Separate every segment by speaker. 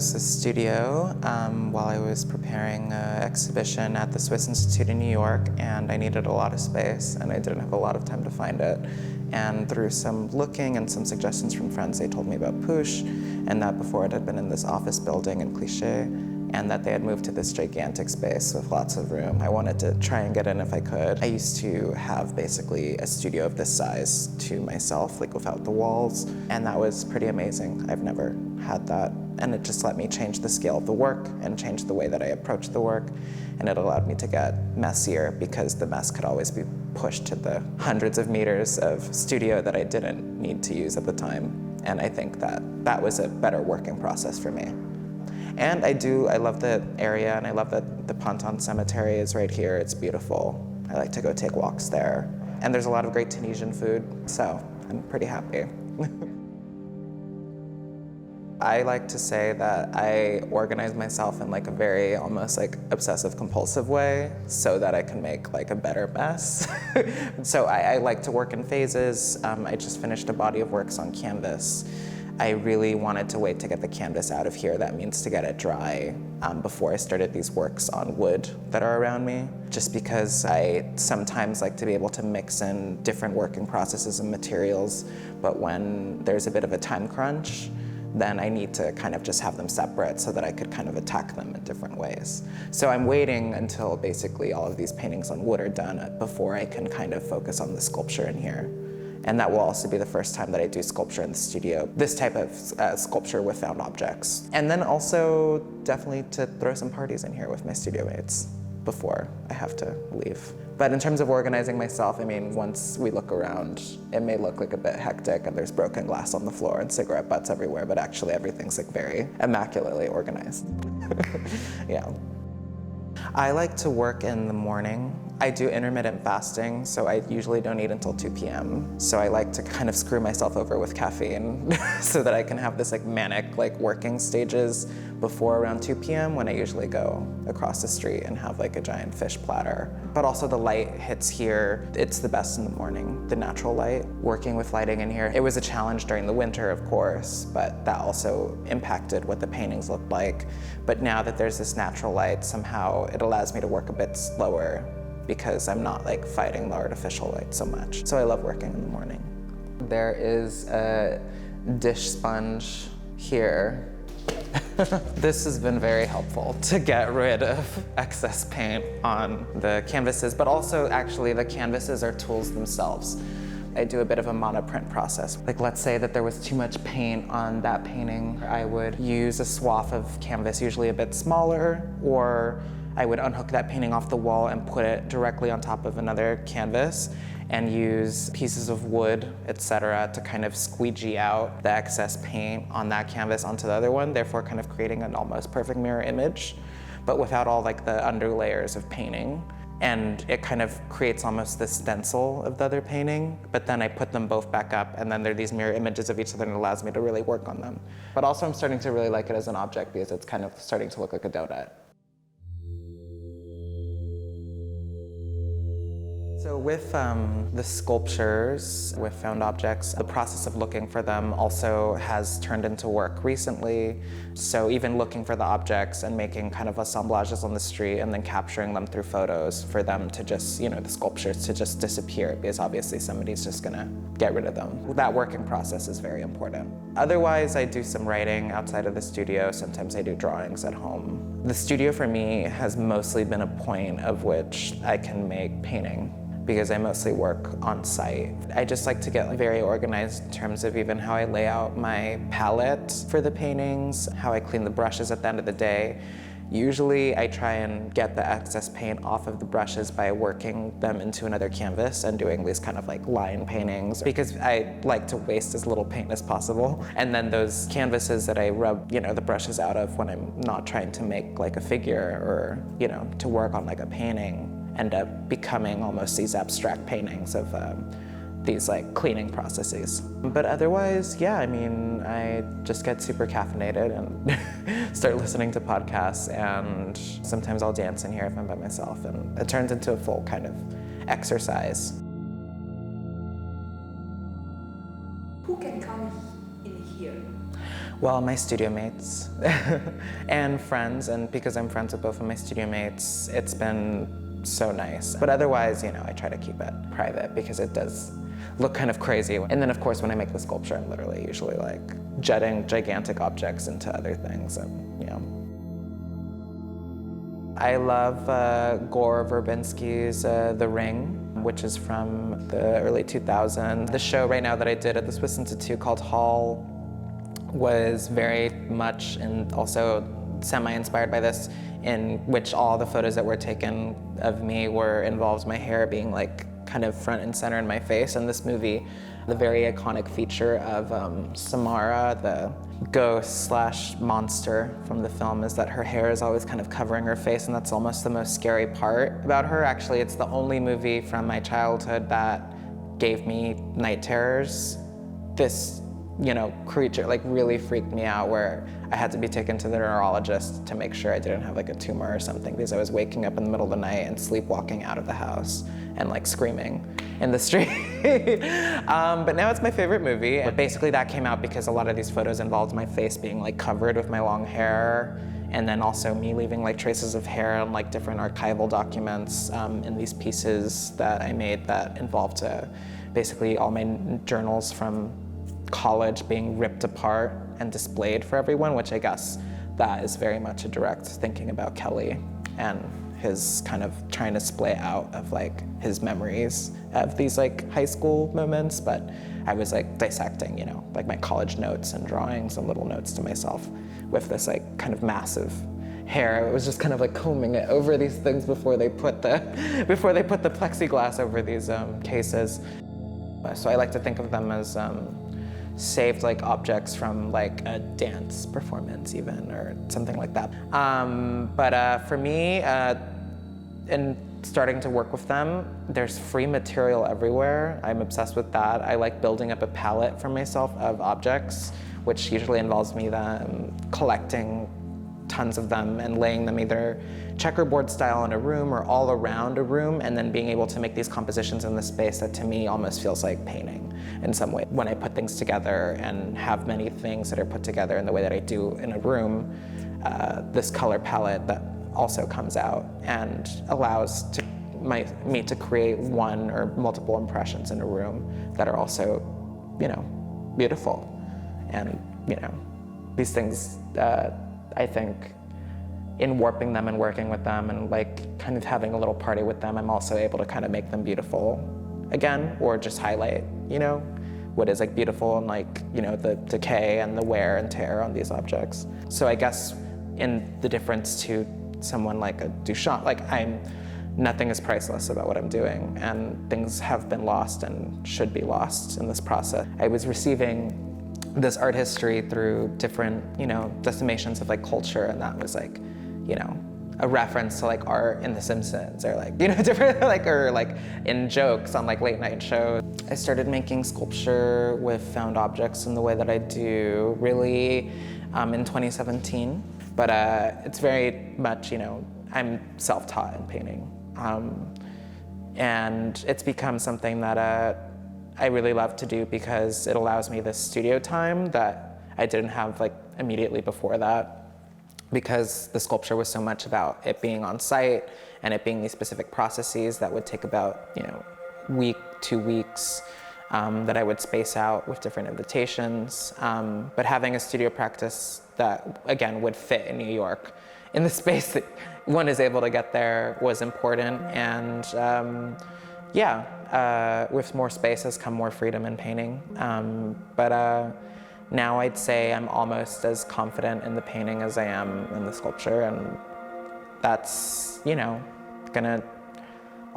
Speaker 1: chose this studio while I was preparing an exhibition at the Swiss Institute in New York, and I needed a lot of space, and I didn't have a lot of time to find it. And through some looking and some suggestions from friends, they told me about Push, and that before it had been in this office building in Cliché, and that they had moved to this gigantic space with lots of room. I wanted to try and get in if I could. I used to have basically a studio of this size to myself, like without the walls, and that was pretty amazing. I've never had that, and it just let me change the scale of the work and change the way that I approach the work, and it allowed me to get messier because the mess could always be pushed to the hundreds of meters of studio that I didn't need to use at the time, and I think that that was a better working process for me. And I love the area, and I love that the Ponton Cemetery is right here. It's beautiful. I like to go take walks there. And there's a lot of great Tunisian food, so I'm pretty happy. I like to say that I organize myself in like a very almost like obsessive compulsive way so that I can make like a better mess. So I like to work in phases. I just finished a body of works on canvas. I really wanted to wait to get the canvas out of here. That means to get it dry before I started these works on wood that are around me, just because I sometimes like to be able to mix in different working processes and materials, but when there's a bit of a time crunch, then I need to kind of just have them separate so that I could kind of attack them in different ways. So I'm waiting until basically all of these paintings on wood are done before I can kind of focus on the sculpture in here. And that will also be the first time that I do sculpture in the studio, this type of sculpture with found objects. And then also definitely to throw some parties in here with my studio mates before I have to leave. But in terms of organizing myself, I mean, once we look around, it may look like a bit hectic and there's broken glass on the floor and cigarette butts everywhere, but actually everything's like very immaculately organized. Yeah. I like to work in the morning. I do intermittent fasting, so I usually don't eat until 2 p.m. So I like to kind of screw myself over with caffeine so that I can have this like manic like working stages before around 2 p.m. when I usually go across the street and have like a giant fish platter. But also the light hits here. It's the best in the morning, the natural light. Working with lighting in here, it was a challenge during the winter, of course, but that also impacted what the paintings looked like. But now that there's this natural light, somehow it allows me to work a bit slower because I'm not like fighting the artificial light so much. So I love working in the morning. There is a dish sponge here. This has been very helpful to get rid of excess paint on the canvases, but also actually the canvases are tools themselves. I do a bit of a monoprint process. Like let's say that there was too much paint on that painting, I would use a swath of canvas, usually a bit smaller, or I would unhook that painting off the wall and put it directly on top of another canvas and use pieces of wood, etc., to kind of squeegee out the excess paint on that canvas onto the other one, therefore kind of creating an almost perfect mirror image, but without all like the under layers of painting. And it kind of creates almost this stencil of the other painting, but then I put them both back up, and then they're these mirror images of each other, and it allows me to really work on them. But also I'm starting to really like it as an object because it's kind of starting to look like a donut. So with the sculptures, with found objects, the process of looking for them also has turned into work recently. So even looking for the objects and making kind of assemblages on the street and then capturing them through photos for them to just, you know, the sculptures to just disappear because obviously somebody's just gonna get rid of them. That working process is very important. Otherwise, I do some writing outside of the studio. Sometimes I do drawings at home. The studio for me has mostly been a point of which I can make painting, because I mostly work on site. I just like to get very organized in terms of even how I lay out my palette for the paintings, how I clean the brushes at the end of the day. Usually I try and get the excess paint off of the brushes by working them into another canvas and doing these kind of like line paintings, because I like to waste as little paint as possible. And then those canvases that I rub, you know, the brushes out of when I'm not trying to make like a figure or, you know, to work on like a painting, end up becoming almost these abstract paintings of these like cleaning processes. But otherwise, yeah, I mean, I just get super caffeinated and start listening to podcasts, and sometimes I'll dance in here if I'm by myself, and it turns into a full kind of exercise.
Speaker 2: Who can come in here?
Speaker 1: Well, my studio mates and friends, and because I'm friends with both of my studio mates, it's been so nice. But otherwise, you know, I try to keep it private because it does look kind of crazy. And then of course, when I make the sculpture, I'm literally usually like jetting gigantic objects into other things, and you know. I love Gore Verbinski's The Ring, which is from the early 2000s. The show right now that I did at the Swiss Institute called Hall was very much and also semi-inspired by this, in which all the photos that were taken of me involved my hair being like kind of front and center in my face. In this movie, the very iconic feature of Samara, the ghost slash monster from the film, is that her hair is always kind of covering her face, and that's almost the most scary part about her. Actually, it's the only movie from my childhood that gave me night terrors. This, you know, creature like really freaked me out, where I had to be taken to the neurologist to make sure I didn't have like a tumor or something, because I was waking up in the middle of the night and sleepwalking out of the house and like screaming in the street. But now it's my favorite movie. But basically that came out because a lot of these photos involved my face being like covered with my long hair, and then also me leaving like traces of hair on like different archival documents in these pieces that I made that involved basically all my journals from college being ripped apart and displayed for everyone, which I guess that is very much a direct thinking about Kelly and his kind of trying to splay out of like his memories of these like high school moments. But I was like dissecting, you know, like my college notes and drawings and little notes to myself with this like kind of massive hair. It was just kind of like combing it over these things before they put the plexiglass over these cases. So I like to think of them as saved like objects from like a dance performance even, or something like that. But for me, in starting to work with them, there's free material everywhere. I'm obsessed with that. I like building up a palette for myself of objects, which usually involves me collecting tons of them and laying them either checkerboard style in a room or all around a room, and then being able to make these compositions in the space that to me almost feels like painting in some way. When I put things together and have many things that are put together in the way that I do in a room, this color palette that also comes out and allows me to create one or multiple impressions in a room that are also, you know, beautiful. And, you know, these things, I think, in warping them and working with them and like kind of having a little party with them, I'm also able to kind of make them beautiful again, or just highlight, you know, what is like beautiful and like, you know, the decay and the wear and tear on these objects. So I guess in the difference to someone like a Duchamp, like nothing is priceless about what I'm doing, and things have been lost and should be lost in this process. I was receiving this art history through different, you know, decimations of like culture, and that was like, you know, a reference to like art in The Simpsons, or like, you know, different like, or like in jokes on like late night shows. I started making sculpture with found objects in the way that I do really in 2017. But it's very much, you know, I'm self-taught in painting. And it's become something that I really love to do because it allows me this studio time that I didn't have like immediately before that, because the sculpture was so much about it being on site and it being these specific processes that would take about, you know, week, 2 weeks, that I would space out with different invitations. But having a studio practice that, again, would fit in New York in the space that one is able to get there was important. And with more space has come more freedom in painting. But now I'd say I'm almost as confident in the painting as I am in the sculpture. And that's, you know, gonna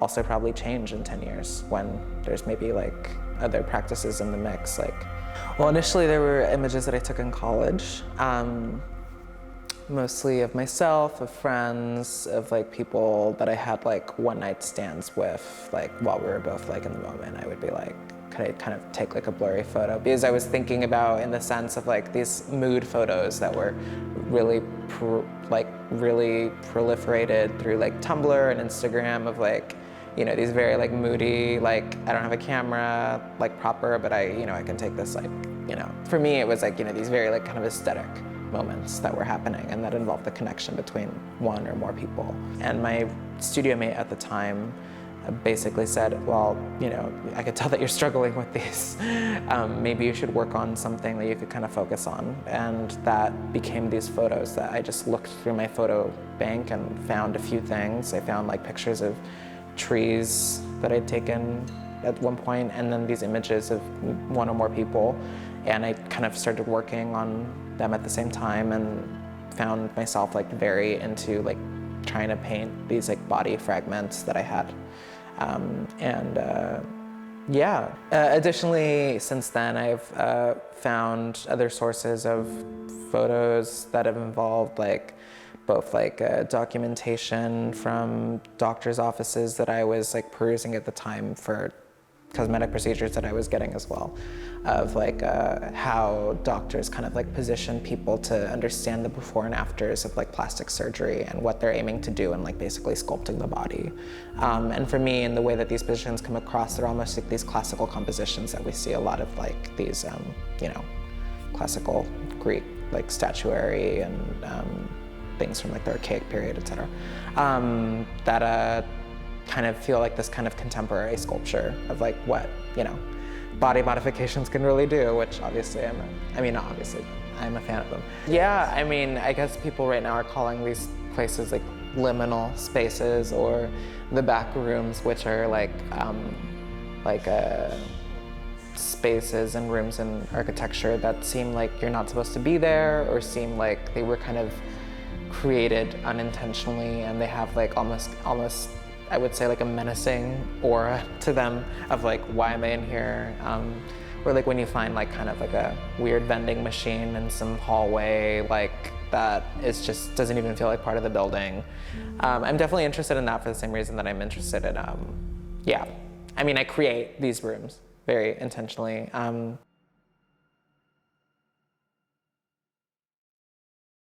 Speaker 1: also probably change in 10 years when there's maybe like other practices in the mix. Like, well, initially there were images that I took in college, mostly of myself, of friends, of like people that I had like one night stands with, like while we were both like in the moment. I would be like, could I kind of take like a blurry photo? Because I was thinking about in the sense of like these mood photos that were really really proliferated through like Tumblr and Instagram, of like, you these very like moody, like I don't have a camera like proper, but I can take this like you know, for me it was like, you know, these very like kind of aesthetic moments that were happening and that involved the connection between one or more people. And my studio mate at the time basically said, well, you know, I could tell that you're struggling with these. Maybe you should work on something that you could kind of focus on. And that became these photos that I just looked through my photo bank and found a few things. I found like pictures of trees that I'd taken at one point, and then these images of one or more people. And I kind of started working on them at the same time and found myself like very into like trying to paint these like body fragments that I had. Additionally, since then I've found other sources of photos that have involved like both like documentation from doctors' offices that I was like perusing at the time for cosmetic procedures that I was getting as well, of like how doctors kind of like position people to understand the before and afters of like plastic surgery and what they're aiming to do and like basically sculpting the body. And for me, in the way that these positions come across, they're almost like these classical compositions that we see a lot of like these, you know, classical Greek like statuary and things from like the archaic period, etc. That kind of feel like this kind of contemporary sculpture of like what, you know, body modifications can really do, which obviously not obviously, I'm a fan of them. Yeah, I mean, I guess people right now are calling these places like liminal spaces or the back rooms, which are like spaces and rooms in architecture that seem like you're not supposed to be there or seem like they were kind of created unintentionally, and they have like almost I would say like a menacing aura to them of like, why am I in here? Or like when you find like kind of like a weird vending machine in some hallway, like that is just doesn't even feel like part of the building. I'm definitely interested in that for the same reason that I'm interested in, I mean, I create these rooms very intentionally.